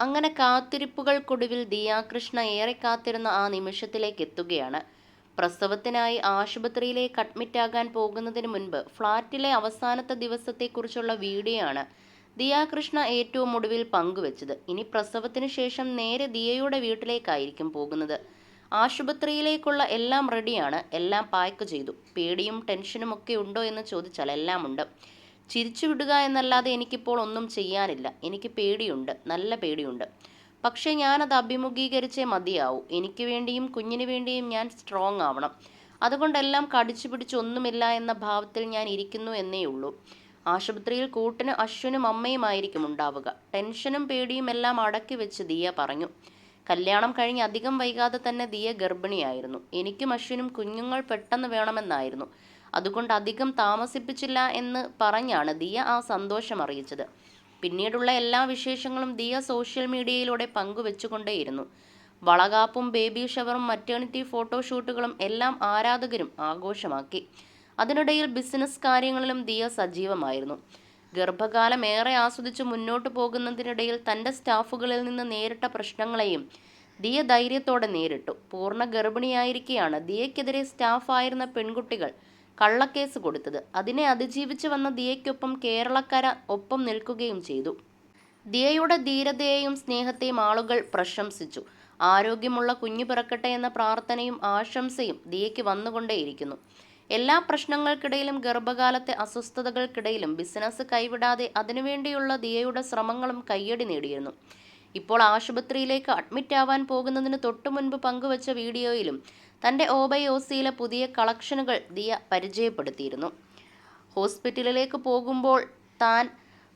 അങ്ങനെ കാത്തിരിപ്പുകൾക്കൊടുവിൽ ദിയാകൃഷ്ണ ഏറെ കാത്തിരുന്ന ആ നിമിഷത്തിലേക്ക് എത്തുകയാണ്. പ്രസവത്തിനായി ആശുപത്രിയിലേക്ക് അഡ്മിറ്റാകാൻ പോകുന്നതിന് മുൻപ് ഫ്ളാറ്റിലെ അവസാനത്തെ ദിവസത്തെക്കുറിച്ചുള്ള വീഡിയോ ആണ് ദിയാകൃഷ്ണ ഏറ്റവും ഒടുവിൽ പങ്കുവച്ചത്. ഇനി പ്രസവത്തിന് ശേഷം നേരെ ദിയയുടെ വീട്ടിലേക്കായിരിക്കും പോകുന്നത്. ആശുപത്രിയിലേക്കുള്ള എല്ലാം റെഡിയാണ്, എല്ലാം പാക്ക് ചെയ്തു. പേടിയും ടെൻഷനും ഒക്കെ ഉണ്ടോ എന്ന് ചോദിച്ചാൽ എല്ലാം ഉണ്ട്. ചിരിച്ചു വിടുക എന്നല്ലാതെ എനിക്കിപ്പോൾ ഒന്നും ചെയ്യാനില്ല. എനിക്ക് പേടിയുണ്ട്, നല്ല പേടിയുണ്ട്. പക്ഷേ ഞാനത് അഭിമുഖീകരിച്ചേ മതിയാവൂ. എനിക്ക് വേണ്ടിയും കുഞ്ഞിന് വേണ്ടിയും ഞാൻ സ്ട്രോങ് ആവണം. അതുകൊണ്ടെല്ലാം കടിച്ചു പിടിച്ചൊന്നുമില്ല എന്ന ഭാവത്തിൽ ഞാൻ ഇരിക്കുന്നു എന്നേയുള്ളൂ. ആശുപത്രിയിൽ കൂട്ടിന് അശ്വനും അമ്മയുമായിരിക്കും ഉണ്ടാവുക. ടെൻഷനും പേടിയും എല്ലാം അടക്കി വെച്ച് ദിയ പറഞ്ഞു. കല്യാണം കഴിഞ്ഞ് അധികം വൈകാതെ തന്നെ ദിയ ഗർഭിണിയായിരുന്നു. എനിക്കും അശ്വിനും കുഞ്ഞുങ്ങൾ പെട്ടെന്ന് വേണമെന്നായിരുന്നു. അതുകൊണ്ട് അധികം താമസിപ്പിച്ചില്ല എന്ന് പറഞ്ഞാണ് ദിയ ആ സന്തോഷം അറിയിച്ചത്. പിന്നീടുള്ള എല്ലാ വിശേഷങ്ങളും ദിയ സോഷ്യൽ മീഡിയയിലൂടെ പങ്കുവെച്ചുകൊണ്ടേയിരുന്നു. വളകാപ്പും ബേബി ഷവറും മറ്റേണിറ്റി ഫോട്ടോഷൂട്ടുകളും എല്ലാം ആരാധകരും ആഘോഷമാക്കി. അതിനിടയിൽ ബിസിനസ് കാര്യങ്ങളിലും ദിയ സജീവമായിരുന്നു. ഗർഭകാലം ഏറെ ആസ്വദിച്ച് മുന്നോട്ട് പോകുന്നതിനിടയിൽ തൻ്റെ സ്റ്റാഫുകളിൽ നിന്ന് നേരിട്ട പ്രശ്നങ്ങളെയും ദിയ ധൈര്യത്തോടെ നേരിട്ടു. പൂർണ്ണ ഗർഭിണിയായിരിക്കെയാണ് ദിയയ്ക്കെതിരെ സ്റ്റാഫായിരുന്ന പെൺകുട്ടികൾ കള്ളക്കേസ് കൊടുത്തത്. അതിനെ അതിജീവിച്ച് വന്ന ദിയയ്ക്കൊപ്പം കേരളക്കര ഒപ്പം നിൽക്കുകയും ചെയ്തു. ദിയയുടെ ധീരതയെയും സ്നേഹത്തെയും ആളുകൾ പ്രശംസിച്ചു. ആരോഗ്യമുള്ള കുഞ്ഞു പിറക്കട്ടെ എന്ന പ്രാർത്ഥനയും ആശംസയും ദിയയ്ക്ക് വന്നുകൊണ്ടേയിരിക്കുന്നു. എല്ലാ പ്രശ്നങ്ങൾക്കിടയിലും ഗർഭകാലത്തെ അസ്വസ്ഥതകൾക്കിടയിലും ബിസിനസ് കൈവിടാതെ അതിനുവേണ്ടിയുള്ള ദിയയുടെ ശ്രമങ്ങളും കയ്യടി നേടിയിരുന്നു. ഇപ്പോൾ ആശുപത്രിയിലേക്ക് അഡ്മിറ്റ് ആവാൻ പോകുന്നതിന് തൊട്ടു മുൻപ് പങ്കുവച്ച വീഡിയോയിലും തൻ്റെ OBYOCയിലെ പുതിയ കളക്ഷനുകൾ ദിയ പരിചയപ്പെടുത്തിയിരുന്നു. ഹോസ്പിറ്റലിലേക്ക് പോകുമ്പോൾ താൻ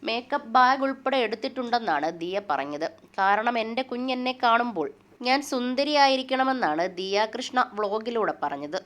മേക്കപ്പ് ബാഗ് ഉൾപ്പെടെ എടുത്തിട്ടുണ്ടെന്നാണ് ദിയ പറഞ്ഞത്. കാരണം എൻ്റെ കുഞ്ഞെന്നെ കാണുമ്പോൾ ഞാൻ സുന്ദരിയായിരിക്കണമെന്നാണ് ദിയാകൃഷ്ണ വ്ളോഗിലൂടെ പറഞ്ഞത്.